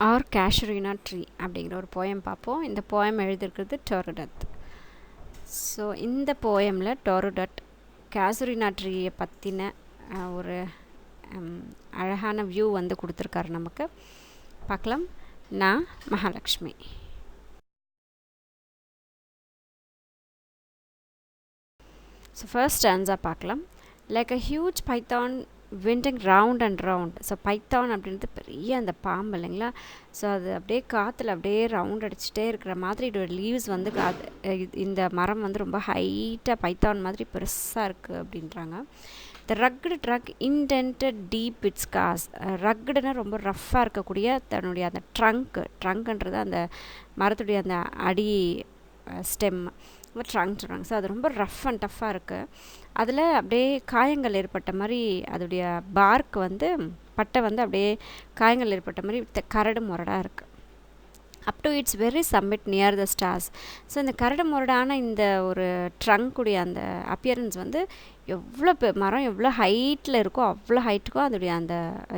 R CASUARINA tree அப்படிங்கிற ஒரு poem பார்ப்போம். இந்த போயம் எழுதியிருக்கிறது டொருடத். ஸோ இந்த போயமில் டொருடத் CASUARINA ட்ரீயை பற்றின ஒரு அழகான வியூ வந்து கொடுத்துருக்காரு நமக்கு. பார்க்கலாம். நான் மகாலட்சுமி. ஸோ ஃபர்ஸ்ட் ஸ்டான்ஸா பார்க்கலாம். Like a huge Python winding round and round. So Python அப்படின்றது பெரிய அந்த பாம்பு இல்லைங்களா. ஸோ அது அப்படியே காற்றுல அப்படியே ரவுண்ட் அடிச்சுட்டே இருக்கிற மாதிரி இதோட லீவ்ஸ் வந்து இந்த மரம் வந்து ரொம்ப ஹைட்டாக பைத்தான் மாதிரி பெருசாக இருக்குது அப்படின்றாங்க. The rugged trunk indented deep its scars. ரக்குடுன்னா ரொம்ப ரஃப்பாக இருக்கக்கூடிய தன்னுடைய அந்த ட்ரங்க்ன்றது அந்த மரத்துடைய அந்த அடி ஸ்டெம் ட்ரங்க் சொல்கிறாங்க. ஸோ அது ரொம்ப ரஃப் அண்ட் டஃப்பாக இருக்குது. அதில் அப்படியே காயங்கள் ஏற்பட்ட மாதிரி அதோடைய பார்க் வந்து பட்டை வந்து அப்படியே காயங்கள் ஏற்பட்ட மாதிரி கரடு முரடாக இருக்குது. Up to its very summit near the stars. So இந்த கரடு முரடான இந்த ஒரு ட்ரங்க்குடைய அந்த அப்பியரன்ஸ் வந்து எவ்வளோ மரம் எவ்வளோ ஹைட்டில் இருக்கோ அவ்வளோ ஹைட்டுக்கோ அதோடைய அந்த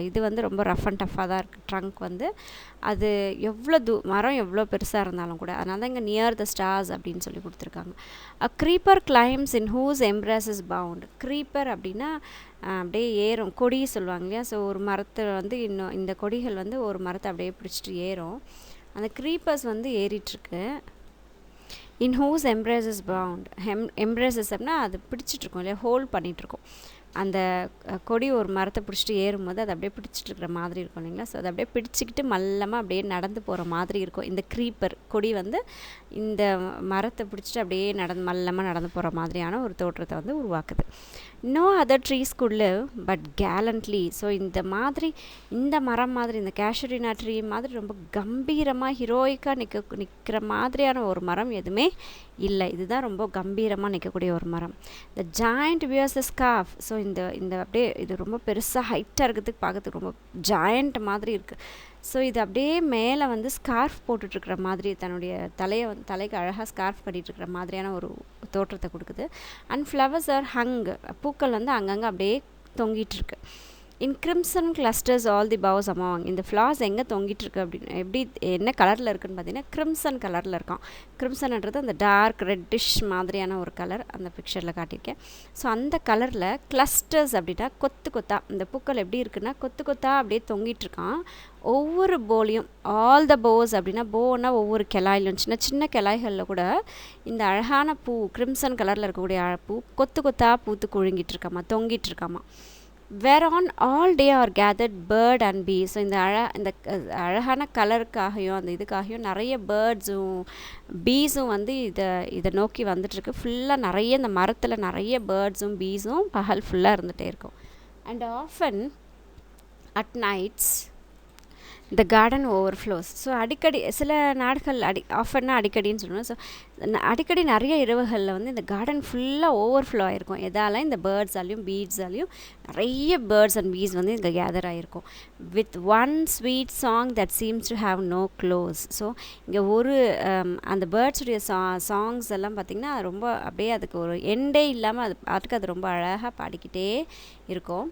இது வந்து ரொம்ப ரஃப் அண்ட் டஃப்பாக தான் இருக்குது. ட்ரங்க் வந்து அது எவ்வளோ மரம் எவ்வளோ பெருசாக இருந்தாலும் கூட, அதனால தான் இங்கே நியர் த ஸ்டார்ஸ் அப்படின்னு சொல்லி கொடுத்துருக்காங்க. A creeper climbs in whose embraces bound. Creeper அப்படின்னா அப்படியே ஏறும், கொடி சொல்லுவாங்க இல்லையா. ஸோ ஒரு மரத்தை வந்து இன்னும் இந்த கொடிகள் வந்து ஒரு மரத்தை அப்படியே பிடிச்சிட்டு ஏறும். அந்த க்ரீப்பர்ஸ் வந்து ஏறிட்டுருக்கு. In whose embraces bound. Embraces அப்படின்னா அது பிடிச்சிட்ருக்கோம் இல்லையா, ஹோல்ட் பண்ணிகிட்ருக்கோம். அந்த கொடி ஒரு மரத்தை பிடிச்சிட்டு ஏறும்போது அது அப்படியே பிடிச்சிட்ருக்கிற மாதிரி இருக்கும் இல்லைங்களா. ஸோ அதை அப்படியே பிடிச்சிக்கிட்டு மல்லமாக அப்படியே நடந்து போகிற மாதிரி இருக்கும். இந்த க்ரீப்பர் கொடி வந்து இந்த மரத்தை பிடிச்சிட்டு அப்படியே மல்லமாக நடந்து போகிற மாதிரியான ஒரு தோற்றத்தை வந்து உருவாக்குது. No other trees could live but gallantly. So இந்த மாதிரி இந்த மரம் மாதிரி இந்த CASUARINA ட்ரீ மாதிரி ரொம்ப கம்பீரமாக ஹீரோயிக்காக நிற்கிற மாதிரியான ஒரு மரம் எதுவுமே இல்லை. இதுதான் ரொம்ப கம்பீரமாக நிற்கக்கூடிய ஒரு மரம். த ஜாயிண்ட் வியர்ஸ் த ஸ்கார்ஃப். ஸோ இந்த அப்படியே இது ரொம்ப பெருசாக ஹைட்டாக இருக்கிறதுக்கு பார்க்கறதுக்கு ரொம்ப ஜாயிண்ட் மாதிரி இருக்குது. ஸோ இது அப்படியே மேலே வந்து ஸ்கார்ஃப் போட்டுட்ருக்கிற மாதிரி தன்னுடைய தலைக்கு அழகாக ஸ்கார்ஃப் கட்டிகிட்ருக்கிற மாதிரியான ஒரு தோற்றத்தை கொடுக்குது. And flowers are hung. பூக்கள் வந்து அங்கங்கே அப்படியே தொங்கிட்டுருக்கு. In crimson clusters all the boughs among. இந்த ஃப்ளார்ஸ் எங்கே தொங்கிட்டுருக்கு அப்படின்னு எப்படி என்ன கலரில் இருக்குதுன்னு பார்த்தீங்கன்னா கிரிம்சன் கலரில் இருக்கான். கிரிம்சன்ன்றது அந்த டார்க் ரெட்டிஷ் மாதிரியான ஒரு கலர் அந்த பிக்சரில் காட்டியிருக்கேன். ஸோ அந்த கலரில் கிளஸ்டர்ஸ் அப்படின்னா கொத்து கொத்தாக இந்த பூக்கள் எப்படி இருக்குன்னா கொத்து கொத்தாக அப்படியே தொங்கிட்டுருக்கான். ஒவ்வொரு போலையும் ஆல் த போஸ் அப்படின்னா போன்னா ஒவ்வொரு கிளாயிலும் சின்ன சின்ன கிளாய்களில் கூட இந்த அழகான பூ கிரிம்சன் கலரில் இருக்கக்கூடிய பூ கொத்து கொத்தாக பூத்து குழுங்கிட்டுருக்காமா, தொங்கிட்டுருக்காமா. Whereon all day are gathered bird and bee. So இந்த அழகான கலருக்காகவும் அந்த இதுக்காகவும் நிறைய பேர்ட்ஸும் பீஸும் வந்து இதை நோக்கி வந்துட்டுருக்கு. ஃபுல்லாக நிறைய இந்த மரத்தில் நிறைய பேர்ட்ஸும் பீஸும் பகல் ஃபுல்லாக இருந்துகிட்டே இருக்கும். And often at nights the garden overflows. So அடிக்கடி சில நாடுகள் ஆஃபர்னா அடிக்கடின்னு சொல்லுவோம். ஸோ அடிக்கடி நிறைய இரவுகளில் வந்து இந்த கார்டன் ஃபுல்லாக ஓவர்ஃப்ளோ ஆகிருக்கும். எதால் இந்த பேர்ட்ஸாலையும் பீட்ஸாலையும் நிறைய பேர்ட்ஸ் அண்ட் பீஸ் வந்து இங்கே கேதர் ஆகிருக்கும். With one sweet song that seems to have no close. So இங்கே ஒரு அந்த பேர்ட்ஸுடைய சாங்ஸ் எல்லாம் பார்த்திங்கன்னா ரொம்ப அப்படியே அதுக்கு ஒரு எண்டே இல்லாமல் அது ரொம்ப அழகாக பாடிக்கிட்டே இருக்கும்.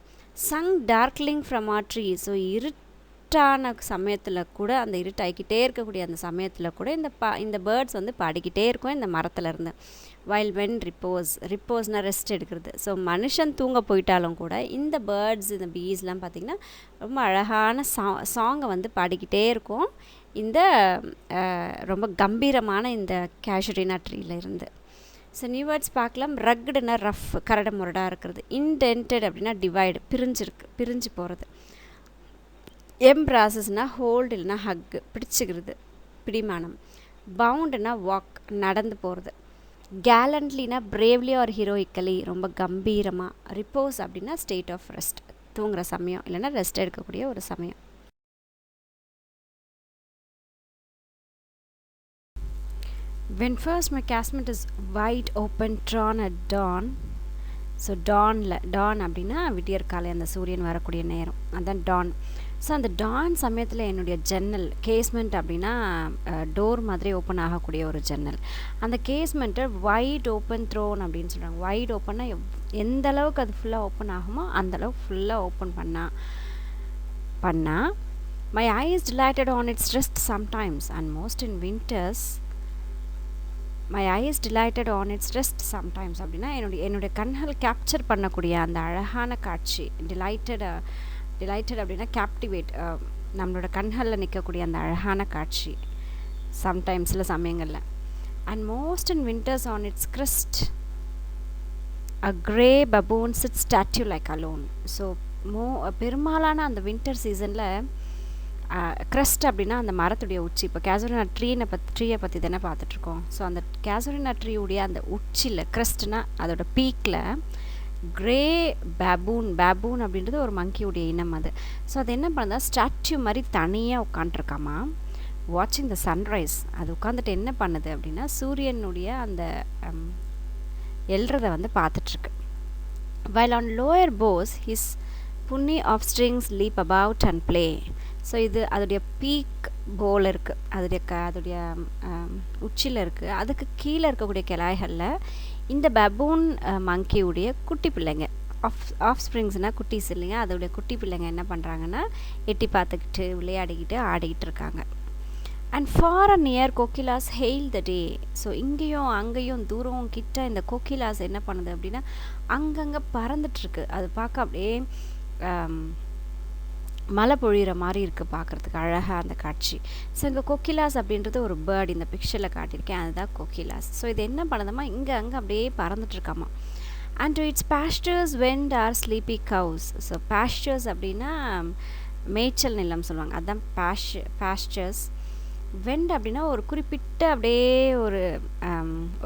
Sung darkling from our tree. So இருட்டான சமயத்தில் கூட அந்த இருட்டாகிக்கிட்டே இருக்கக்கூடிய அந்த சமயத்தில் கூட இந்த பேர்ட்ஸ் வந்து பாடிக்கிட்டே இருக்கும் இந்த மரத்துலேருந்து. வைல் வெண்ட் ரிப்போஸ்னால் ரெஸ்ட் எடுக்கிறது. ஸோ மனுஷன் தூங்க போயிட்டாலும் கூட இந்த பேர்ட்ஸ் இந்த பீஸ்லாம் பார்த்திங்கன்னா ரொம்ப அழகான சாங்கை வந்து பாடிக்கிட்டே இருக்கும் இந்த ரொம்ப கம்பீரமான இந்த CASUARINA ட்ரீல இருந்து. ஸோ நியூ வேர்ட்ஸ் பார்க்கலாம். ரக்குடுன்னா ரஃப் கரடு முரடாக இருக்கிறது. இன்டென்டட் அப்படின்னா டிவைடு பிரிஞ்சு போகிறது. எம்ப்ராசஸ்னால் ஹோல்டு இல்லைனா ஹக்கு பிடிச்சிக்கிறது பிடிமானம். பவுண்டுனா வாக் நடந்து போகிறது. gallantlyனா பிரேவ்லி ஆர் ஹீரோயிக்கலி ரொம்ப கம்பீரமாக. ரிப்போஸ் அப்படின்னா ஸ்டேட் ஆஃப் ரெஸ்ட் தூங்குகிற சமயம் இல்லைன்னா ரெஸ்ட் எடுக்கக்கூடிய ஒரு சமயம். When first my casement is wide open drawn at dawn. So dawn அப்படின்னா விடியற்காலை அந்த சூரியன் வரக்கூடிய நேரம், அதுதான் டான். ஸோ அந்த டான் சமயத்தில் என்னுடைய ஜன்னல் கேஸ்மெண்ட் அப்படின்னா டோர் மாதிரி ஓப்பன் ஆகக்கூடிய ஒரு ஜன்னல். அந்த கேஸ்மெண்ட்டை வைட் ஓப்பன் த்ரோன் அப்படின்னு சொல்கிறாங்க. வைட் ஓப்பன்னா எந்த அளவுக்கு அது ஃபுல்லாக ஓப்பன் ஆகுமோ அந்தளவுக்கு ஃபுல்லாக ஓப்பன் பண்ணால் My eye is delighted on its rest sometimes, and most in winters. My eye is delighted on its rest sometimes அப்படின்னா என்னுடைய கண்கள் கேப்சர் பண்ணக்கூடிய அந்த அழகான காட்சி. டிலைட்டட் அப்படின்னா கேப்டிவேட், நம்மளோட கண்களில் நிற்கக்கூடிய அந்த அழகான காட்சி சம்டைம்ஸ், சில சமயங்களில். And most in winters on it's crust a grey baboon sits statue like alone. So பெரும்பாலான அந்த வின்டர் சீசனில் crest அப்படின்னா அந்த மரத்துடைய உச்சி. இப்போ கேசுரினா ட்ரீயை பற்றி தானே பார்த்துட்ருக்கோம். ஸோ அந்த கேசுரினா ட்ரீயுடைய அந்த உச்சியில் crestனா அதோட பீக்கில் கிரே பேபூன் அப்படின்றது ஒரு மங்கியுடைய இனம் அது. ஸோ அது என்ன பண்ணுதா, ஸ்டாச்சு மாதிரி தனியாக உட்காண்ட்ருக்காமா, வாட்சிங் த சன்ரைஸ். அது உட்காந்துட்டு என்ன பண்ணுது அப்படின்னா சூரியனுடைய அந்த எழுறத வந்து பார்த்துட்ருக்கு. While on lower boughs his puny offsprings leap about and play. So இது அதோடைய பீக் போல் இருக்குது, அதோடைய உச்சியில் இருக்குது. அதுக்கு கீழே இருக்கக்கூடிய கிளாய்களில் இந்த பபூன் மங்கியுடைய குட்டி பிள்ளைங்க, ஆஃப்ஸ்ப்ரிங்ஸ்னால் குட்டிஸ் இல்லைங்க, அதோடைய குட்டி பிள்ளைங்க என்ன பண்ணுறாங்கன்னா எட்டி பார்த்துக்கிட்டு விளையாடிக்கிட்டு ஆடிக்கிட்டு இருக்காங்க. And for a near Kokila's hail the day. So இங்கேயும் அங்கேயும் தூரம் கிட்ட இந்த கோகிலாஸ் என்ன பண்ணுது அப்படின்னா அங்கங்கே பறந்துட்டுருக்கு. அது பார்க்க அப்படியே மழை பொழிகிற மாதிரி இருக்குது, பார்க்குறதுக்கு அழகாக அந்த காட்சி. ஸோ இங்கே கோகிலாஸ் அப்படின்றது ஒரு பேர்ட், இந்த பிக்சரில் காட்டியிருக்கேன், அதுதான் கோகிலாஸ். ஸோ இது என்ன பண்ணுதுமா, இங்கே அங்கே அப்படியே பறந்துட்டுருக்காமா. And to its pastures wend are sleepy cows. So pastures அப்படின்னா மேய்ச்சல் நிலம் சொல்லுவாங்க, அதுதான் pastures. வெண்ட் அப்படின்னா ஒரு குறிப்பிட்ட அப்படியே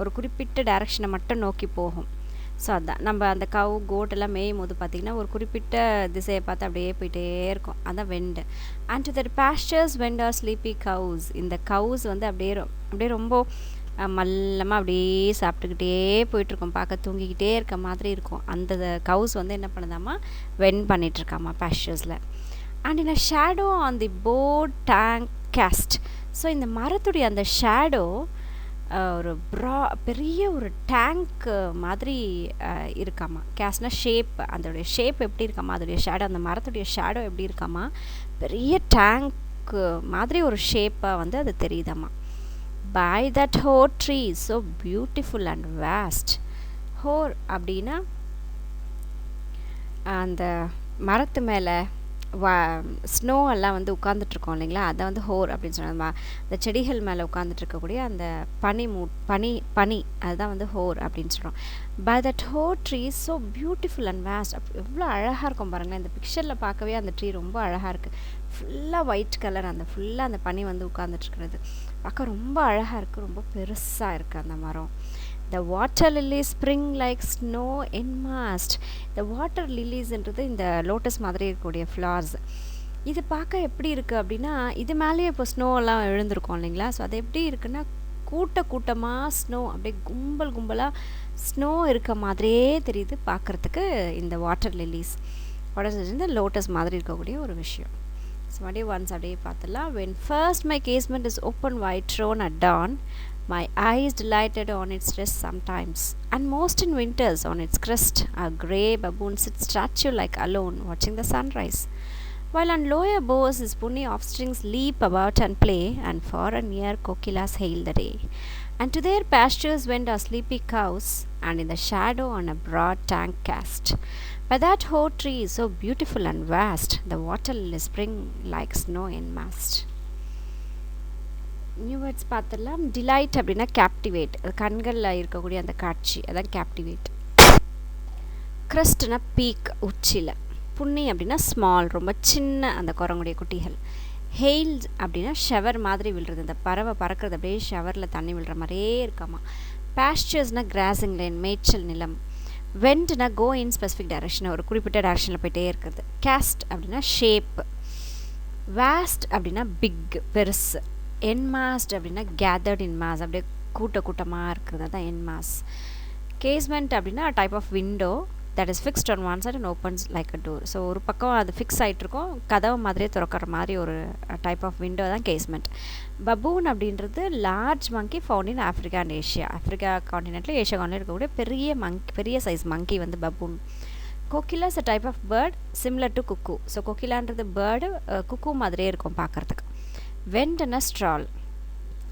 ஒரு குறிப்பிட்ட டைரக்ஷனை மட்டும் நோக்கி போகும். ஸோ அதுதான் நம்ம அந்த கவு கோட்டெல்லாம் மேயும் போது பார்த்திங்கன்னா ஒரு குறிப்பிட்ட திசையை பார்த்து அப்படியே போயிட்டே இருக்கும், அதான் wend. And to that pastures wend are sleepy cows. இந்த கவுஸ் வந்து அப்படியே ரொம்ப மல்லமாக அப்படியே சாப்பிட்டுக்கிட்டே போயிட்டுருக்கோம், பார்க்க தூங்கிக்கிட்டே இருக்க மாதிரி இருக்கும். அந்த கவுஸ் வந்து என்ன பண்ணுதாமா, வெண்ட் பண்ணிகிட்ருக்காமா pastures-ல. And in a shadow on the broad tank cast. So இந்த மரத்துடைய அந்த ஷேடோ ஒரு பெரிய ஒரு டேங்க் மாதிரி இருக்காமா. கேஸ்ட்னா ஷேப், அதோடைய ஷேப் எப்படி இருக்காமா, அதோடைய ஷேடோ, அந்த மரத்துடைய ஷேடோ எப்படி இருக்காமா, பெரிய டேங்க் மாதிரி ஒரு ஷேப்பாக வந்து அது தெரியுதாம்மா. By that hoar tree so beautiful and vast. Hoar அப்படின்னா அந்த மரத்து மேலே ஸ்னோ எல்லாம் வந்து உட்காந்துட்ருக்கோம் இல்லைங்களா, அதை வந்து ஹோர் அப்படின்னு சொன்னாங்க. அந்த செடிகள் மேலே உட்காந்துட்ருக்கக்கூடிய அந்த பனி அதுதான் வந்து ஹோர் அப்படின்னு சொல்கிறோம். By that hoar tree so beautiful and vast. எவ்வளோ அழகாக இருக்கும் பாருங்களேன், இந்த பிக்சரில் பார்க்கவே அந்த ட்ரீ ரொம்ப அழகாக இருக்குது. ஃபுல்லாக ஒயிட் கலர், அந்த ஃபுல்லாக அந்த பனி வந்து உட்காந்துட்ருக்கிறது பார்க்க ரொம்ப அழகாக இருக்குது, ரொம்ப பெருசாக இருக்குது அந்த மரம். The water lilies spring like snow en mass. The water liliesன்றது இந்த லோட்டஸ் மாதிரி இருக்கக்கூடிய ஃப்ளவர்ஸ். இது பார்க்க எப்படி இருக்குது அப்படின்னா இது மேலேயே இப்போ ஸ்னோவெல்லாம் எழுந்திருக்கோம் இல்லைங்களா. ஸோ அது எப்படி இருக்குன்னா கூட்டமாக ஸ்னோ அப்படியே கும்பலாக ஸ்னோ இருக்க மாதிரியே தெரியுது பார்க்குறதுக்கு இந்த வாட்டர் லில்லிஸ். இந்த லோட்டஸ் மாதிரி இருக்கக்கூடிய ஒரு விஷயம். ஸோ அப்படியே ஒன்ஸ் அப்படியே பார்த்துலாம். When first my casement is open wide thrown at dawn, my eye is delighted on its rest sometimes, and most in winters on its crest a grey baboon sits statue like alone watching the sunrise, while on lower boughs his puny offsprings leap about and play, and far and near kokilas hail the day. And to their pastures wend are sleepy cows, and in the shadow on a broad tank cast. By that whole tree so beautiful and vast, the water lilies spring like snow en mass. New words பார்த்துடலாம். Delight அப்படின்னா captivate, அது கண்களில் இருக்கக்கூடிய அந்த காட்சி, அதான் captivate. கிரஸ்ட்னா peak, உச்சியில். புன்னி அப்படின்னா ஸ்மால், ரொம்ப சின்ன அந்த குரங்குடைய குட்டிகள். ஹெயில்ஸ் அப்படின்னா ஷவர் மாதிரி விழுறது, இந்த பறவை பறக்கிறது அப்படியே ஷவரில் தண்ணி விழுற மாதிரியே இருக்காமா. பாஸ்டர்ஸ்னால் கிராசிங் லேன், மேய்ச்சல் நிலம். வெண்ட்னா கோ இன் ஸ்பெசிஃபிக் டைரக்ஷன், ஒரு குறிப்பிட்ட டைரக்ஷனில் போயிட்டே இருக்கிறது. கேஸ்ட் அப்படின்னா ஷேப். வேஸ்ட் அப்படின்னா பிக், பெருசு. என்மாஸ்ட் அப்படின்னா கேதர்ட் இன் மாஸ், அப்படியே கூட்டமாக இருக்கிறது, தான் என்மாஸ். கேஸ்மெண்ட் அப்படின்னா type of window that is fixed on one side and opens like a door. So ஒரு பக்கம் அது ஃபிக்ஸ் ஆகிட்ருக்கோம், கதவு மாதிரியே திறக்கிற மாதிரி ஒரு டைப் ஆஃப் விண்டோ தான் கேஸ்மெண்ட். பபூன் அப்படின்றது large monkey found in Africa and Asia. Africa காண்டினென்ட்டில் ஏஷியா காண்டினென்ட் இருக்கக்கூடிய பெரிய சைஸ் மங்கி வந்து baboon. kokilas a type of bird similar to cuckoo. So கொக்கிலான்றது பேர்டு குக்கு மாதிரியே இருக்கும் பார்க்குறதுக்கு. வெண்ட்னா ஸ்ட்ரால்,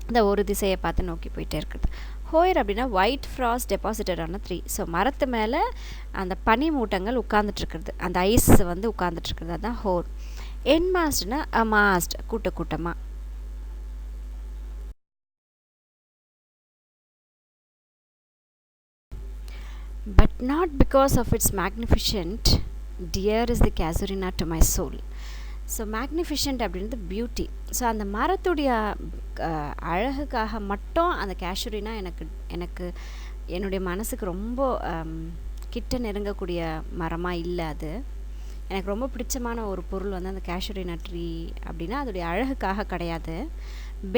இந்த ஒரு திசையை பார்த்து நோக்கி போயிட்டே இருக்குது. ஹோயர் அப்படின்னா ஒயிட் ஃப்ராஸ்ட் டெபாசிட்டடான ட்ரீ. ஸோ மரத்து மேலே அந்த பனி மூட்டங்கள் உட்காந்துட்ருக்குறது, அந்த ஐஸ் வந்து உட்காந்துட்ருக்குறது, அதுதான் ஹோர். என் மாஸ்ட்னா அ மாஸ்ட், கூட்டமாக. But not because of its magnificent, dear is the casuarina to my soul. So magnificent அப்படின்றது பியூட்டி. ஸோ அந்த மரத்துடைய அழகுக்காக மட்டும் அந்த கேஷுரினா எனக்கு என்னுடைய மனசுக்கு ரொம்ப கிட்ட நெருங்கக்கூடிய மரமாக இல்லை. அது எனக்கு ரொம்ப பிடிச்சமான ஒரு பொருள் வந்து அந்த கேஷுரினா ட்ரீ அப்படின்னா அதோடைய அழகுக்காக கிடையாது.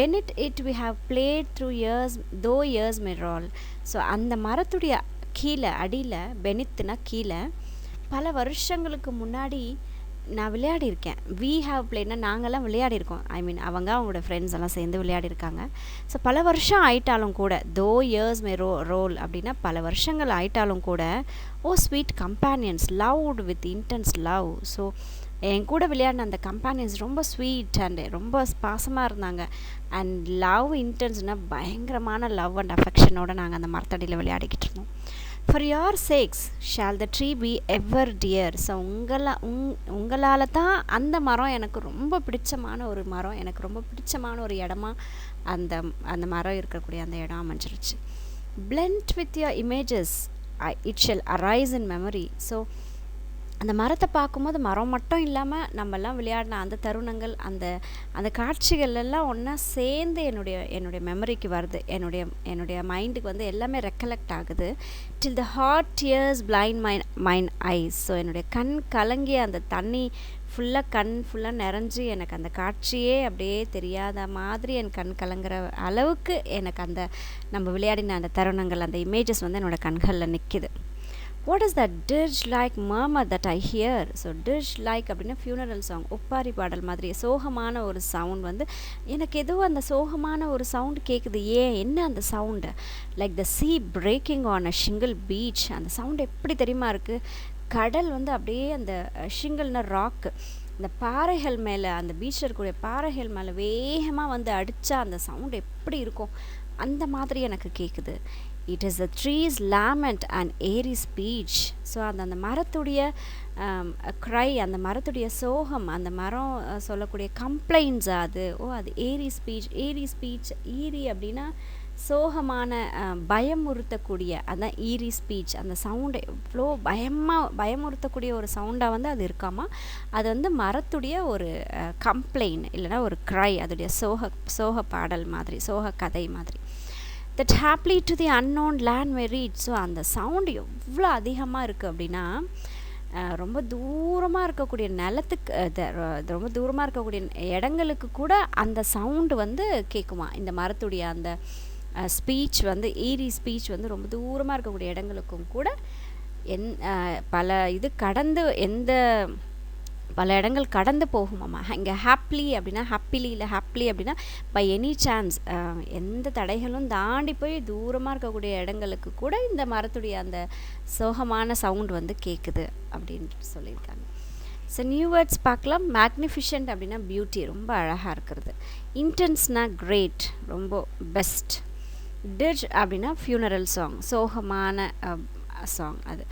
Beneath it we have played through years though years may roll. So அந்த மரத்துடைய கீழே அடியில், பெனித்துனா கீழே, பல வருஷங்களுக்கு முன்னாடி நான் விளையாடியிருக்கேன். வி ஹாவ் பிளேட்னா நாங்கள்லாம் விளையாடிருக்கோம். ஐ மீன் அவங்களோட ஃப்ரெண்ட்ஸ் எல்லாம் சேர்ந்து விளையாடிருக்காங்க. ஸோ பல வருஷம் ஆயிட்டாலும் கூட, தோ இயர்ஸ் மே ரோல் அப்படின்னா பல வருஷங்கள் ஆயிட்டாலும் கூட, O sweet companions loved with intense love. So என் கூட விளையாடின அந்த கம்பேனியன்ஸ் ரொம்ப ஸ்வீட் அண்ட் ரொம்ப பாசமாக இருந்தாங்க. அண்ட் லவ் இன்டென்ஸ்னால் பயங்கரமான லவ் அண்ட் அஃபெக்ஷனோடு நாங்கள் அந்த மரத்தடியில் விளையாடிக்கிட்டு இருந்தோம். For your sakes shall the tree be ever dear. So உங்களால் தான் அந்த மரம் எனக்கு ரொம்ப பிடிச்சமான ஒரு மரம், எனக்கு ரொம்ப பிடிச்சமான ஒரு இடமா அந்த மரம் இருக்கக்கூடிய அந்த இடம் அமைஞ்சிருச்சு. Blent with your images it shall arise in memory. So அந்த மரத்தை பார்க்கும்போது மரம் மட்டும் இல்லாமல் நம்மெல்லாம் விளையாடின அந்த தருணங்கள், அந்த காட்சிகள் எல்லாம் ஒன்றா சேர்ந்து என்னுடைய மெமரிக்கு வருது, என்னுடைய மைண்டுக்கு வந்து எல்லாமே ரெக்கலெக்ட் ஆகுது. Till the hot tears blind mine eyes. So என்னுடைய கண் கலங்கிய அந்த தண்ணி ஃபுல்லாக நிறைஞ்சு எனக்கு அந்த காட்சியே அப்படியே தெரியாத மாதிரி என் கண் கலங்குற அளவுக்கு எனக்கு அந்த நம்ம விளையாடின அந்த தருணங்கள், அந்த இமேஜஸ் வந்து என்னோடய கண்களில் நிற்கிது. What is that dirge like murmur that I hear? So dirge like அப்படின்னா ஃபியூனரல் சாங், ஒப்பாரி பாடல் மாதிரி சோகமான ஒரு சவுண்ட் வந்து எனக்கு ஏதோ அந்த சோகமான ஒரு சவுண்டு கேட்குது. என்ன அந்த sound? Like the sea breaking on a shingle beach. அந்த சவுண்டு எப்படி தெரியுமா இருக்குது? கடல் வந்து அப்படியே அந்த ஷிங்கிள்னா ராக்கு, அந்த பாறைகள் மேலே, அந்த பீச்சில் இருக்கக்கூடிய பாறைகள் மேலே வேகமாக வந்து அடித்தா அந்த சவுண்டு எப்படி இருக்கும், அந்த மாதிரி எனக்கு கேட்குது. It is the trees lament and ஏரி ஸ்பீச். ஸோ அந்த மரத்துடைய க்ரை, அந்த மரத்துடைய சோகம், அந்த மரம் சொல்லக்கூடிய கம்ப்ளைண்ட்ஸ் அது. அது ஏரி ஸ்பீச். ஈரி அப்படின்னா சோகமான, பயமுறுத்தக்கூடிய, அதான் ஈரி ஸ்பீச். அந்த சவுண்டை எவ்வளோ பயமுறுத்தக்கூடிய ஒரு சவுண்டாக வந்து அது இருக்காமா. அது வந்து மரத்துடைய ஒரு கம்ப்ளைண்ட் இல்லைனா ஒரு க்ரை, அதோடைய சோக பாடல் மாதிரி, சோக கதை மாதிரி. that happily to the unknown land may reach. So அந்த சவுண்டு எவ்வளோ அதிகமாக இருக்குது அப்படின்னா, ரொம்ப தூரமாக இருக்கக்கூடிய நிலத்துக்கு, ரொம்ப தூரமாக இருக்கக்கூடிய இடங்களுக்கு கூட அந்த சவுண்டு வந்து கேட்குமா. இந்த மரத்துடைய அந்த ஸ்பீச் வந்து, ஈரி ஸ்பீச் வந்து ரொம்ப தூரமாக இருக்கக்கூடிய இடங்களுக்கும் கூட பல இடங்கள் கடந்து போகுமாம்மா. இங்கே ஹாப்பிலி அப்படின்னா ஹாப்பிலி அப்படின்னா பை எனி சான்ஸ், எந்த தடைகளும் தாண்டி போய் தூரமாக இருக்கக்கூடிய இடங்களுக்கு கூட இந்த மரத்துடைய அந்த சோகமான சவுண்ட் வந்து கேட்குது அப்படின்னு சொல்லியிருக்காங்க. ஸோ நியூ வேர்ட்ஸ் பார்க்கலாம். மேக்னிஃபிஷன்ட் அப்படின்னா பியூட்டி, ரொம்ப அழகாக இருக்கிறது. இன்டென்ஸ்னா கிரேட், ரொம்ப பெஸ்ட். டிர்ஜ் அப்படின்னா ஃபியூனரல் சாங், சோகமான சாங் அது.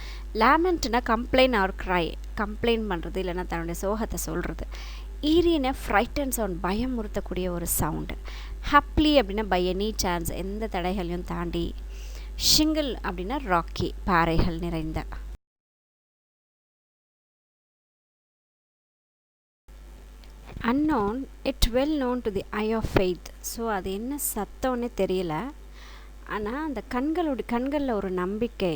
லேமெண்ட்னா கம்ப்ளைண்ட் ஆர் க்ரை, கம்ப்ளைண்ட் பண்ணுறது இல்லைன்னா தன்னுடைய சோகத்தை சொல்கிறது. ஈரின ஃப்ரைட்டன் சவுண்ட், பயமுறுத்தக்கூடிய ஒரு சவுண்டு. ஹாப்லி அப்படின்னா பை எனி சான்ஸ், எந்த தடைகளையும் தாண்டி. ஷிங்கிள் அப்படின்னா ராக்கி, பாறைகள் நிறைந்த. Unknown it well known to the eye of faith. So அது என்ன சத்தம்னே தெரியல, ஆனால் அந்த கண்களில் ஒரு நம்பிக்கை,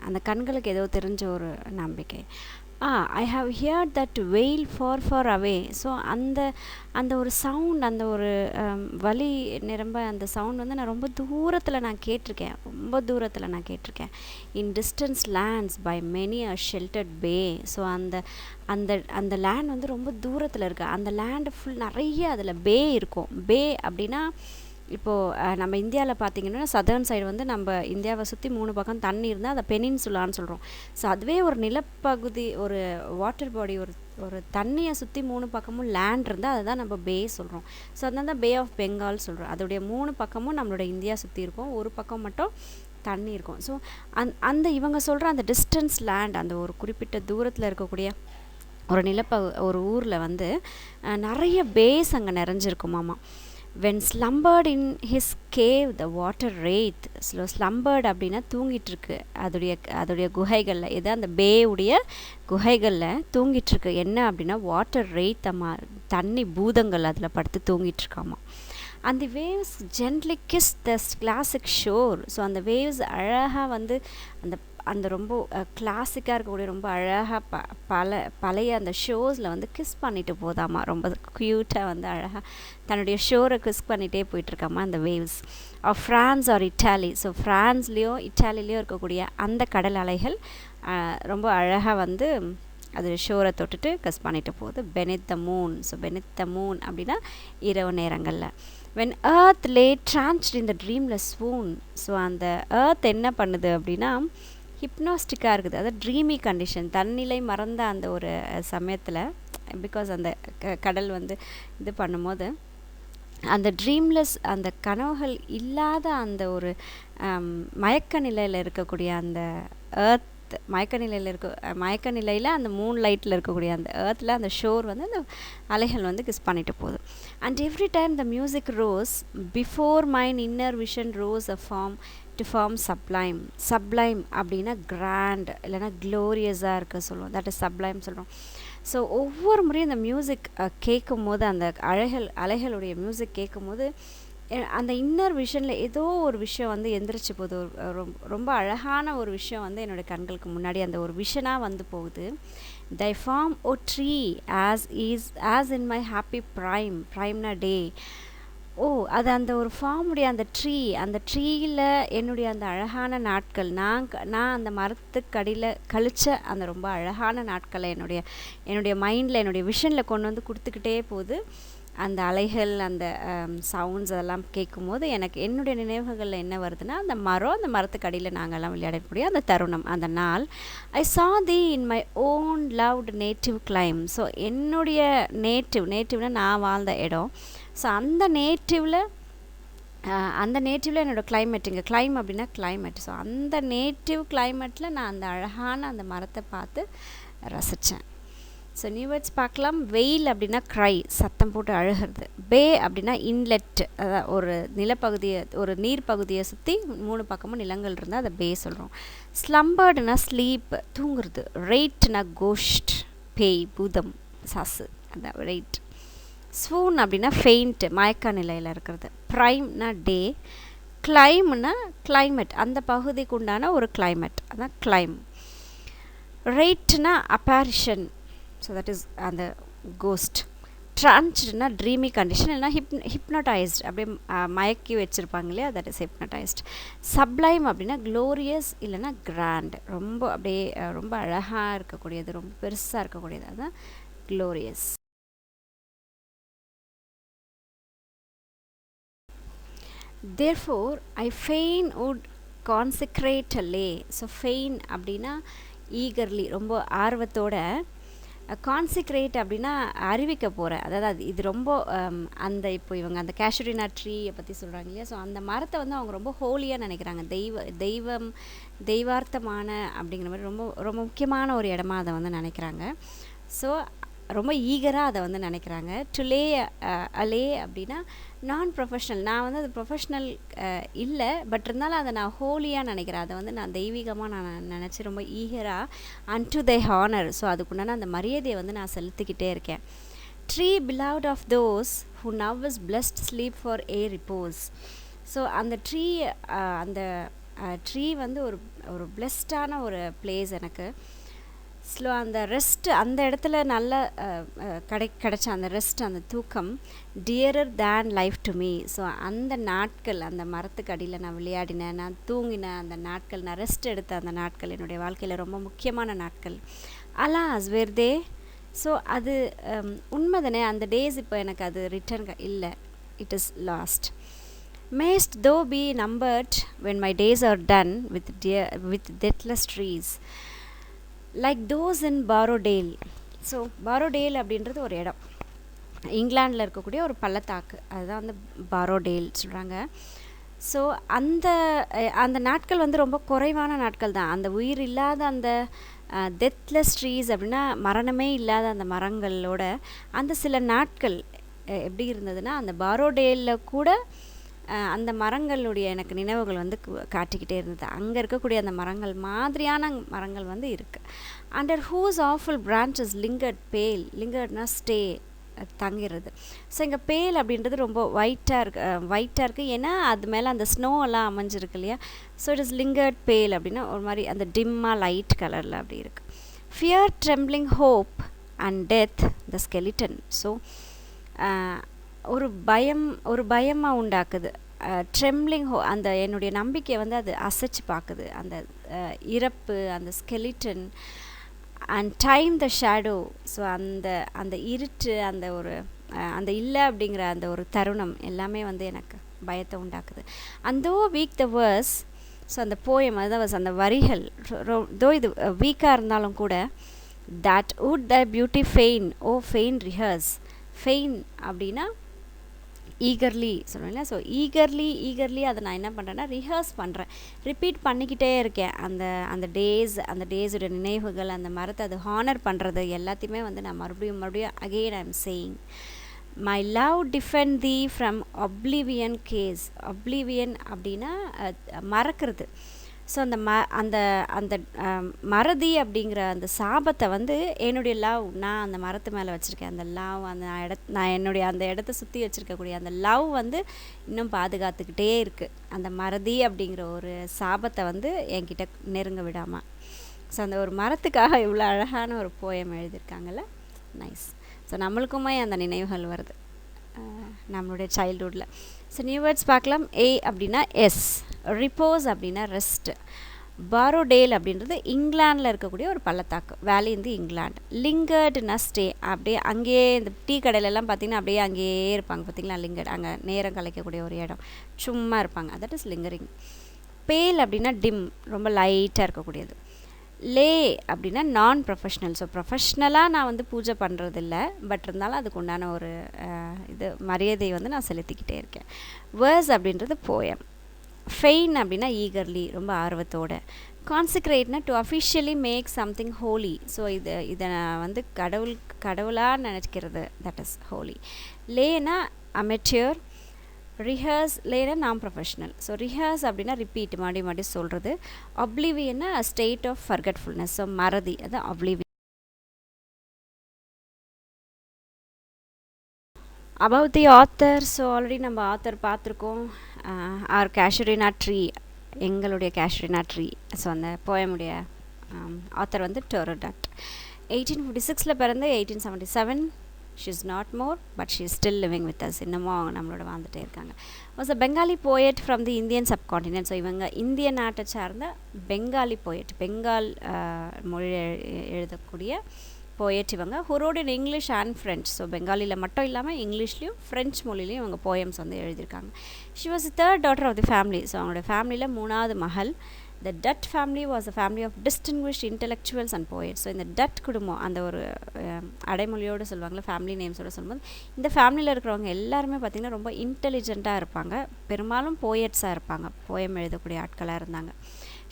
அந்த கண்களுக்கு ஏதோ தெரிஞ்ச ஒரு நம்பிக்கை. ஐ ஹாவ் ஹியர்ட் தட் வெயில் ஃபார் அவே. ஸோ அந்த ஒரு சவுண்ட், அந்த ஒரு வலி நிரம்ப அந்த சவுண்ட் வந்து நான் ரொம்ப தூரத்தில் நான் கேட்டிருக்கேன். In distance lands by many a sheltered bay. So அந்த லேண்ட் வந்து ரொம்ப தூரத்தில் இருக்குது. அந்த லேண்டு ஃபுல் நிறைய அதில் பே இருக்கும். பே அப்படின்னா இப்போது நம்ம இந்தியாவில் பார்த்திங்கன்னா சதர்ன் சைடு வந்து நம்ம இந்தியாவை சுற்றி 3 பக்கம் தண்ணி இருந்தால் அதை பெனின்சுலான்னு சொல்கிறோம். ஸோ அதுவே ஒரு நிலப்பகுதி, ஒரு வாட்டர் பாடி, ஒரு தண்ணியை சுற்றி 3 பக்கமும் லேண்ட் இருந்தால் அதை தான் நம்ம பே சொல்கிறோம். ஸோ அதனால தான் பே ஆஃப் பெங்கால் சொல்கிறோம். அதோடைய 3 பக்கமும் நம்மளோட இந்தியா சுற்றி இருக்கும், ஒரு பக்கம் மட்டும் தண்ணி இருக்கும். ஸோ அந்த இவங்க சொல்கிற அந்த டிஸ்டன்ஸ் லேண்ட், அந்த ஒரு குறிப்பிட்ட தூரத்தில் இருக்கக்கூடிய ஒரு ஊரில் வந்து நிறைய பேஸ் அங்கே நிறைஞ்சிருக்குமாமா. when slumbered in his cave the water wraith. slumbered அப்படின்னா தூங்கிட்டுருக்கு அதோடைய குகைகளில், எது அந்த பேவுடைய குகைகளில் தூங்கிட்டுருக்கு. என்ன அப்படின்னா வாட்டர் ரெய்த், தண்ணி பூதங்கள் அதில் படுத்து தூங்கிட்டுருக்காமா. அந்த வேவ்ஸ் ஜென்ட்லி கிஸ் த கிளாசிக் ஷோர். ஸோ அந்த வேவ்ஸ் அழகாக வந்து அந்த ரொம்ப கிளாசிக்காக இருக்கக்கூடிய ரொம்ப அழகாக பழைய அந்த ஷோஸில் வந்து கிஸ் பண்ணிட்டு போதாமா, ரொம்ப க்யூட்டாக வந்து அழகாக தன்னுடைய ஷோரை கிஸ் பண்ணிகிட்டே போயிட்டுருக்காமா அந்த waves. France or Italy. So ஃப்ரான்ஸ்லேயோ இட்டாலிலேயோ இருக்கக்கூடிய அந்த கடல் அலைகள் ரொம்ப அழகாக வந்து அது ஷோரை தொட்டுட்டு கிஸ் பண்ணிட்டு போகுது. Beneath the moon. So beneath the moon அப்படின்னா இரவு நேரங்களில். when earth lay tranced in the dreamless swoon. So அந்த earth என்ன பண்ணுது அப்படின்னா ஹிப்னாஸ்டிக்காக இருக்குது, அதாவது ட்ரீமி கண்டிஷன், தன்னிலை மறந்த அந்த ஒரு சமயத்தில், பிகாஸ் அந்த கடல் வந்து இது பண்ணும்போது அந்த ட்ரீம்லெஸ், அந்த கனவுகள் இல்லாத அந்த ஒரு மயக்க நிலையில் இருக்கக்கூடிய அந்த ஏர்த், மயக்க நிலையில் அந்த மூன் லைட்டில் இருக்கக்கூடிய அந்த ஏர்த்தில் அந்த ஷோர் வந்து அந்த அலைகள் வந்து கிஸ் பண்ணிட்டு போகுது. And every time the music rose before mine inner vision rose a form to form sublime. Sublime அப்படின்னா கிராண்ட், இல்லைனா க்ளோரியஸாக இருக்க சொல்லுவோம், தட் இஸ் சப்ளைம் சொல்கிறோம். ஸோ ஒவ்வொரு முறையும் அந்த மியூசிக் கேட்கும் போது, அந்த அலைகளுடைய மியூசிக் கேட்கும் போது அந்த இன்னர் விஷனில் ஏதோ ஒரு விஷயம் வந்து எந்திரிச்சு போகுது, ரொம்ப அழகான ஒரு விஷயம் வந்து என்னோடய கண்களுக்கு முன்னாடி அந்த ஒரு விஷனாக வந்து போகுது. Thy form O tree as in my happy ப்ரைம்னா டே. அது அந்த ஒரு ஃபார்முடைய அந்த ட்ரீயில் என்னுடைய அந்த அழகான நாட்கள், நான் அந்த மரத்துக்கடியில் கழித்த அந்த ரொம்ப அழகான நாட்களை என்னுடைய மைண்டில், என்னுடைய விஷனில் கொண்டு வந்து கொடுத்துக்கிட்டே போகுது. அந்த அலைகள், அந்த சவுண்ட்ஸ் அதெல்லாம் கேட்கும்போது எனக்கு என்னுடைய நினைவுகளில் என்ன வருதுன்னா, அந்த மரத்துக்கடியில் நாங்கள்லாம் விளையாடக்கூடிய அந்த தருணம், அந்த நாள். ஐ saw thee in my own loved native clime. So என்னுடைய நேட்டிவ்னா நான் வாழ்ந்த இடம். ஸோ அந்த நேட்டிவில் என்னோடய கிளைமேட், இங்கே கிளைம் அப்படின்னா கிளைமேட். ஸோ அந்த நேட்டிவ் கிளைமேட்டில் நான் அந்த அழகான அந்த மரத்தை பார்த்து ரசித்தேன். ஸோ நியூ வேர்ட்ஸ் பார்க்கலாம். வெயில் அப்படின்னா க்ரை, சத்தம் போட்டு அழுகிறது. பே அப்படின்னா இன்லெட், அதாவது ஒரு நிலப்பகுதியை, ஒரு நீர் பகுதியை சுற்றி 3 பக்கமும் நிலங்கள் இருந்தால் அதை பே சொல்கிறோம். ஸ்லம்பர்டுனா ஸ்லீப், தூங்குறது. ரெய்ட்னா கோஷ்ட், பேய், பூதம், சசு, அதான் ரெய்ட். ஸ்வூன் அப்படின்னா ஃபெயிண்ட், மயக்க நிலையில் இருக்கிறது. ப்ரைம்னா டே. கிளைம்னா கிளைமேட், அந்த பகுதிக்கு உண்டான ஒரு கிளைமேட், அதான் கிளைம். ரெய்ட்னா அப்பேரிஷன், ஸோ தட் இஸ் அந்த கோஸ்ட். ட்ரான்ச்டுனா ட்ரீமி கண்டிஷன், இல்லைனா ஹிப்னடைஸ்ட், அப்படியே மயக்கி வச்சுருப்பாங்க இல்லையா, தட் இஸ் ஹிப்னடைஸ்ட். சப்ளைம் அப்படின்னா க்ளோரியஸ் இல்லைனா கிராண்ட், ரொம்ப அப்படியே ரொம்ப அழகாக இருக்கக்கூடியது, ரொம்ப பெருசாக இருக்கக்கூடியது, அதுதான் glorious. Therefore, I fain would consecrate a lay. So feign அப்படின்னா ஈகர்லி, ரொம்ப ஆர்வத்தோட. கான்சிக்ரேட் அப்படின்னா அறிவிக்க போகிறேன், அதாவது இது ரொம்ப அந்த இப்போ இவங்க அந்த கேஷுரினா ட்ரீயை பற்றி சொல்கிறாங்க இல்லையா. ஸோ அந்த மரத்தை வந்து அவங்க ரொம்ப ஹோலியாக நினைக்கிறாங்க, தெய்வார்த்தமான அப்படிங்கிற மாதிரி ரொம்ப ரொம்ப முக்கியமான ஒரு இடமா அதை வந்து நினைக்கிறாங்க. ஸோ ரொம்ப ஈகராக அதை வந்து நினைக்கிறாங்க. டு லே அலே அப்படின்னா நான் ப்ரொஃபஷ்னல், நான் வந்து அது ப்ரொஃபஷ்னல் இல்லை, பட் இருந்தாலும் அதை நான் ஹோலியாக நினைக்கிறேன், அதை வந்து நான் தெய்வீகமாக நான் நினச்சி ரொம்ப ஈகராக and to thy honour. So அதுக்குண்டான அந்த மரியாதையை வந்து நான் செலுத்திக்கிட்டே இருக்கேன். Tree beloved of those who now is blessed sleep for aye repose. So அந்த ட்ரீ வந்து ஒரு பிளெஸ்டான ஒரு பிளேஸ் எனக்கு. அந்த ரெஸ்ட், அந்த இடத்துல நல்ல கிடைச்ச அந்த ரெஸ்ட், அந்த தூக்கம் dearer than life to me. So அந்த நாட்கள், அந்த மரத்துக்கு அடியில் நான் விளையாடினேன், நான் தூங்கினேன், அந்த நாட்கள், நான் ரெஸ்ட் எடுத்த அந்த நாட்கள் என்னுடைய வாழ்க்கையில் ரொம்ப முக்கியமான நாட்கள். அலாஸ் வேர் தே. ஸோ அது உண்மை தானே, அந்த டேஸ் இப்போ எனக்கு அது ரிட்டர்ன் இல்லை, it is last. Mayst thou be numbered when my days are done with deathless trees, like those in Borrowdale. So Borrowdale அப்படின்றது ஒரு இடம், இங்கிலாண்டில் இருக்கக்கூடிய ஒரு பள்ளத்தாக்கு, அதுதான் வந்து பாரோடேல் சொல்கிறாங்க. ஸோ அந்த அந்த நாட்கள் வந்து ரொம்ப குறைவான நாட்கள் தான். அந்த உயிர் இல்லாத அந்த டெத்லெஸ் ட்ரீஸ் அப்படின்னா மரணமே இல்லாத அந்த மரங்களோட அந்த சில நாட்கள் எப்படி இருந்ததுன்னா, அந்த பாரோடேலில் கூட அந்த மரங்களுடைய எனக்கு நினைவுகள் வந்து காட்டிக்கிட்டே இருந்தது. அங்கே இருக்கக்கூடிய அந்த மரங்கள் மாதிரியான மரங்கள் வந்து இருக்குது. Under whose awful branches lingered pale, லிங்கர்ட்னா ஸ்டே, தங்கிறது. ஸோ இங்கே பேல் அப்படின்றது ரொம்ப ஒயிட்டாக இருக்குது, ஏன்னா அது மேலே அந்த ஸ்னோ எல்லாம் அமைஞ்சிருக்கு இல்லையா. ஸோ இட் இஸ் லிங்கர்ட் பேல் அப்படின்னா ஒரு மாதிரி அந்த டிம்மாக லைட் கலரில் அப்படி இருக்குது. Fear trembling hope and death the skeleton. So ஒரு பயமாக உண்டாக்குது. ட்ரெம்ப்ளிங் அந்த என்னுடைய நம்பிக்கையை வந்து அது அசைச்சு பார்க்குது, அந்த இறப்பு, அந்த skeleton. And time the shadow. So அந்த இருட்டு, அந்த இல்லை அப்படிங்கிற அந்த ஒரு தருணம் எல்லாமே வந்து எனக்கு பயத்தை உண்டாக்குது. And though weak the verse. So அந்த போயம், அதாவது அந்த வரிகள் தோ இது வீக்காக இருந்தாலும் கூட, that would the beauty fain, oh fain rehearse. Fain அப்படின்னா ஈகர்லி சொல்லுவேன்ல. ஸோ ஈகர்லி அதை நான் என்ன பண்ணுறேன்னா ரிஹர்ஸ் பண்ணுறேன், ரிப்பீட் பண்ணிக்கிட்டே இருக்கேன். அந்த டேஸோட நினைவுகள், அந்த மரத்தை அது ஹானர் பண்ணுறது எல்லாத்தையுமே வந்து நான் மறுபடியும் again I am saying. My love defend thee from oblivion curse. Oblivion அப்படின்னா மறக்கிறது. ஸோ அந்த மறதி அப்படிங்கிற அந்த சாபத்தை வந்து என்னுடைய லவ், நான் அந்த மரத்து மேலே வச்சுருக்கேன் அந்த லவ், நான் என்னுடைய அந்த இடத்த சுற்றி வச்சுருக்கக்கூடிய அந்த லவ் வந்து இன்னும் பாதுகாத்துக்கிட்டே இருக்குது. அந்த மறதி அப்படிங்கிற ஒரு சாபத்தை வந்து என்கிட்ட நெருங்க விடாமல். ஸோ அந்த ஒரு மரத்துக்காக இவ்வளோ அழகான ஒரு போயம் எழுதியிருக்காங்கல்ல, நைஸ். ஸோ நம்மளுக்குமே அந்த நினைவுகள் வருது நம்மளுடைய சைல்ட்ஹுட்டில். ஸோ நியூ வேர்ட்ஸ் பார்க்கலாம். ஏ அப்படின்னா எஸ், ரிப்போஸ் அப்படின்னா ரெஸ்ட். பாரோடேல் அப்படின்றது இங்கிலாண்டில் இருக்கக்கூடிய ஒரு பள்ளத்தாக்கு, வேலி இன் தி இங்கிலாந்து. லிங்கர்டுனா ஸ்டே, அப்படியே அங்கேயே இந்த டீ கடையிலலாம் பார்த்திங்கன்னா அப்படியே அங்கேயே இருப்பாங்க பார்த்திங்களா, லிங்கர்ட், அங்கே நேரம் கலைக்கக்கூடிய ஒரு இடம், சும்மா இருப்பாங்க, தட் இஸ் லிங்கரிங். பேல் அப்படின்னா டிம், ரொம்ப லைட்டாக இருக்கக்கூடியது. லே அப்படின்னா நான் ப்ரொஃபஷ்னல். ஸோ ப்ரொஃபஷ்னலாக நான் வந்து பூஜை பண்ணுறதில்ல, பட் இருந்தாலும் அதுக்கு உண்டான ஒரு இது மரியாதை வந்து நான் செலுத்திக்கிட்டே இருக்கேன். வேர்ஸ் அப்படின்றது போயம். ஃபெயின் அப்படின்னா ஈகர்லி, ரொம்ப ஆர்வத்தோடு. கான்சிக்ரேட்னா to officially make something holy. So இதை நான் வந்து கடவுளாக நினைக்கிறது, தட் இஸ் ஹோலி. லேனா அமெச்சூர். ரிஹர்ஸ் லேனா நான் ப்ரொஃபஷ்னல். ஸோ ரிஹர்ஸ் அப்படின்னா ரிப்பீட், மாடி சொல்கிறது. ஒப்ளிவியன்னா ஸ்டேட் ஆஃப் ஃபர்கட்ஃபுல்னஸ். ஸோ மறதி, அதான் oblivion. About the author. So already நம்ம ஆத்தர் பார்த்துருக்கோம். ஆர் கேஷுரினா ட்ரீ, எங்களுடைய கேஷுரினா ட்ரீ. ஸோ அந்த போயமுடைய ஆத்தர் வந்து டோரோடாட். 1856 பிறந்து 1877 she is not more, but she is still living with us. இன்னமும் அவங்க நம்மளோட வாழ்ந்துட்டே இருக்காங்க. was a Bengali poet from the Indian subcontinent. So இவங்க இந்திய நாட்டை சார்ந்த பெங்காலி போயட், பெங்கால் மொழி எழுதக்கூடிய போயட் இவங்க. who wrote in English and French. So பெங்காலியில் மட்டும் இல்லாமல் இங்கிலீஷ்லேயும் ஃப்ரெஞ்ச் மொழிலையும் இவங்க போயம்ஸ் வந்து எழுதியிருக்காங்க. she was the third daughter of the family. So அவங்களோட ஃபேமிலியில் 3வது மகள். The Dutt family was a family of distinguished intellectuals and poets. So இந்த டட் குடும்பம், அந்த ஒரு அடைமொழியோடு சொல்லுவாங்களே, ஃபேமிலி நேம்ஸோடு சொல்லும்போது, இந்த ஃபேமிலியில் இருக்கிறவங்க எல்லாருமே பார்த்திங்கன்னா ரொம்ப இன்டெலிஜென்ட்டாக இருப்பாங்க, பெரும்பாலும் போயட்ஸாக இருப்பாங்க, போயம் எழுதக்கூடிய ஆட்களாக இருந்தாங்க.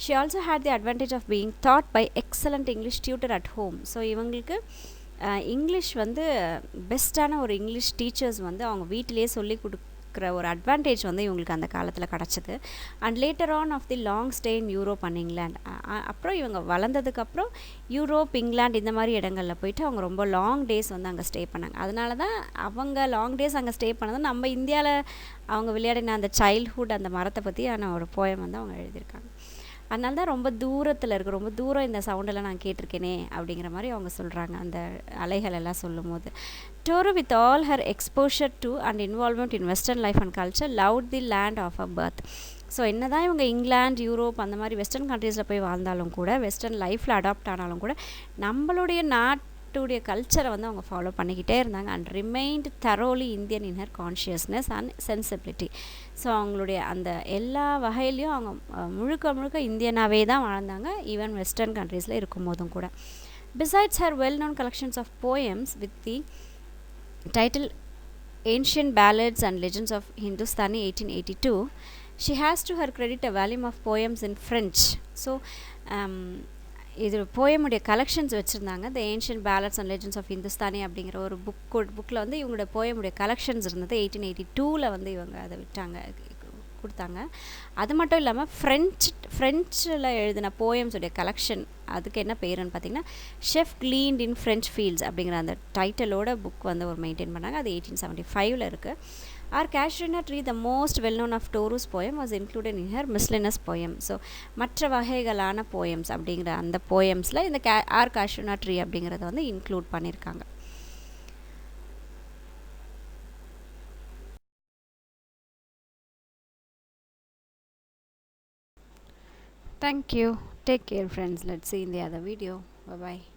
She also had the advantage of being taught by excellent English tutor at home. So இவங்களுக்கு இங்கிலீஷ் வந்து பெஸ்ட்டான ஒரு இங்கிலீஷ் டீச்சர்ஸ் வந்து அவங்க வீட்டிலேயே சொல்லி கொடுக்குற ஒரு அட்வான்டேஜ் வந்து இவங்களுக்கு அந்த காலத்தில் கிடச்சிது. And later on of the long stay in Europe and England. அப்புறம் இவங்க வளர்ந்ததுக்கப்புறம் யூரோப், இங்கிலாந்து இந்த மாதிரி இடங்களில் போயிட்டு அவங்க ரொம்ப லாங் டேஸ் வந்து அங்கே ஸ்டே பண்ணாங்க. அதனால தான் அவங்க லாங் டேஸ் அங்கே ஸ்டே பண்ணது நம்ம இந்தியாவில் அவங்க விளையாடின அந்த சைல்ட்ஹுட், அந்த மரத்தை பற்றியான ஒரு போயம் வந்து அவங்க எழுதியிருக்காங்க. அதனால தான் ரொம்ப தூரத்தில் இருக்குது, ரொம்ப தூரம் இந்த சவுண்டெல்லாம் நான் கேட்டிருக்கேனே அப்படிங்கிற மாதிரி அவங்க சொல்கிறாங்க அந்த அலைகள் எல்லாம் சொல்லும் போது. Toru with all her exposure to and involvement in western life and culture loved the land of a birth. So என்ன தான் இவங்க இங்கிலாந்து, யூரோப் அந்த மாதிரி வெஸ்டர்ன் கண்ட்ரீஸில் போய் வாழ்ந்தாலும் கூட, வெஸ்டர்ன் லைஃப்பில் அடாப்ட் ஆனாலும் கூட, நம்மளுடைய நாட்டுடைய கல்ச்சரை வந்து அவங்க ஃபாலோ பண்ணிக்கிட்டே இருந்தாங்க and remained தரோலி Indian in her consciousness and sensibility. So அவங்களுடைய அந்த எல்லா வகையிலையும் அவங்க முழுக்க முழுக்க இந்தியனாகவே தான் வாழ்ந்தாங்க, ஈவன் வெஸ்டர்ன் கண்ட்ரீஸில் இருக்கும்போதும் கூட. Besides her well-known collections of poems with the title Ancient Ballads and Legends of Hindustani 1882, she has to her credit a volume of poems in French. So இது போயமுடைய கலெக்ஷன்ஸ் வச்சுருந்தாங்க. The ancient ballads and legends of Hindustani அப்படிங்கிற ஒரு புக்கில் வந்து இவங்களுடைய போயமுடைய collections இருந்தது. 1882 வந்து இவங்க அதை கொடுத்தாங்க. அது மட்டும் இல்லாமல் ஃப்ரெஞ்சில் எழுதின போயம்ஸுடைய கலெக்ஷன், அதுக்கு என்ன பேருன்னு பார்த்தீங்கன்னா ஷெஃப் கிளீன்ட் இன் ஃப்ரெஞ்ச் ஃபீல்ட்ஸ் அப்படிங்கிற அந்த டைட்டிலோட புக் வந்து ஒரு மெயின்டைன் பண்ணாங்க. அது 1875 இருக்குது. Our Casuarina tree, the most well-known of Toru's poem, was included in her miscellaneous poem. So மற்ற வகைகளான போயம்ஸ் அப்படிங்கிற அந்த போயம்ஸில் இந்த ஆர் Casuarina tree அப்படிங்கிறத வந்து இன்க்ளூட் பண்ணியிருக்காங்க. Thank you. Take care, friends. Let's see in the other video. Bye-bye.